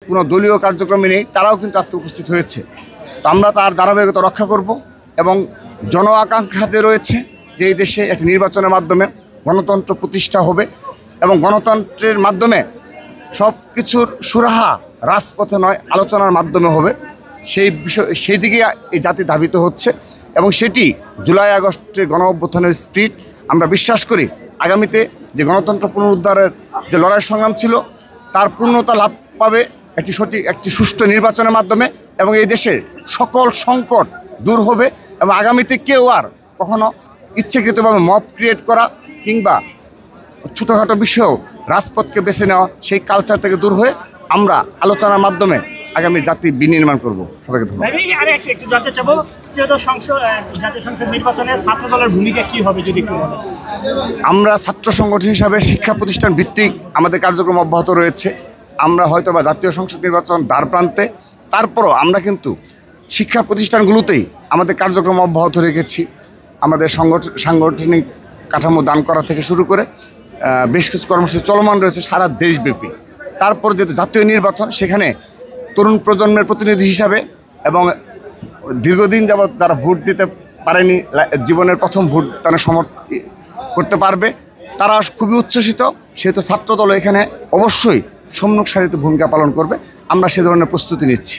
কোনো দলীয় কার্যক্রমে নেই, তারাও কিন্তু আজকে উপস্থিত হয়েছে। তো আমরা তার ধারাবাহিকতা রক্ষা করব এবং জন আকাঙ্ক্ষা যে রয়েছে যে এই দেশে একটি নির্বাচনের মাধ্যমে গণতন্ত্র প্রতিষ্ঠা হবে এবং গণতন্ত্রের মাধ্যমে সব কিছুর সুরাহা রাজপথে নয় আলোচনার মাধ্যমে হবে, সেই দিকে এই জাতি ধাবিত হচ্ছে এবং সেটি জুলাই আগস্টে গণ অভ্যুত্থানের স্পিরিট। আমরা বিশ্বাস করি আগামীতে যে গণতন্ত্র পুনরুদ্ধারের যে লড়াই সংগ্রাম ছিল তার পূর্ণতা লাভ পাবে একটি সুষ্ঠু নির্বাচনের মাধ্যমে এবং এই দেশের সকল সংকট দূর হবে এবং আগামীতে কেউ আর কখনো ইচ্ছাকৃতভাবে মব ক্রিয়েট করা কিংবা ছোটোখাটো বিষয়েও রাজপথকে বেছে নেওয়া সেই কালচার থেকে দূর হয়ে আমরা আলোচনার মাধ্যমে আগামী জাতি বিনির্মাণ করব। সবাইকে ধন্যবাদ। একটু জানতে চাবো জাতীয় সংসদ নির্বাচনে ছাত্র দলের ভূমিকা কি হবে যদি একটু বলেন। আমরা ছাত্র সংগঠন হিসাবে শিক্ষা প্রতিষ্ঠান ভিত্তিক আমাদের কার্যক্রম অব্যাহত রয়েছে। আমরা হয়তোবা জাতীয় সংসদ নির্বাচন দ্বার প্রান্তে, তারপরও আমরা কিন্তু শিক্ষা প্রতিষ্ঠানগুলোতেই আমাদের কার্যক্রম অব্যাহত রেখেছি। আমাদের সাংগঠনিক কাঠামো দান করা থেকে শুরু করে বেশ কিছু কর্মসূচি চলমান রয়েছে সারা দেশব্যাপী। তারপর যেহেতু জাতীয় নির্বাচন, সেখানে তরুণ প্রজন্মের প্রতিনিধি হিসাবে এবং দীর্ঘদিন যাবৎ যারা ভোট দিতে পারেনি, জীবনের প্রথম ভোট তারা করতে পারবে, তারা খুবই উচ্ছ্বসিত। সেহেতু ছাত্রদল এখানে অবশ্যই সম্মুখ সারিতে ভূমিকা পালন করবে। আমরা সে ধরনের প্রস্তুতি নিচ্ছি।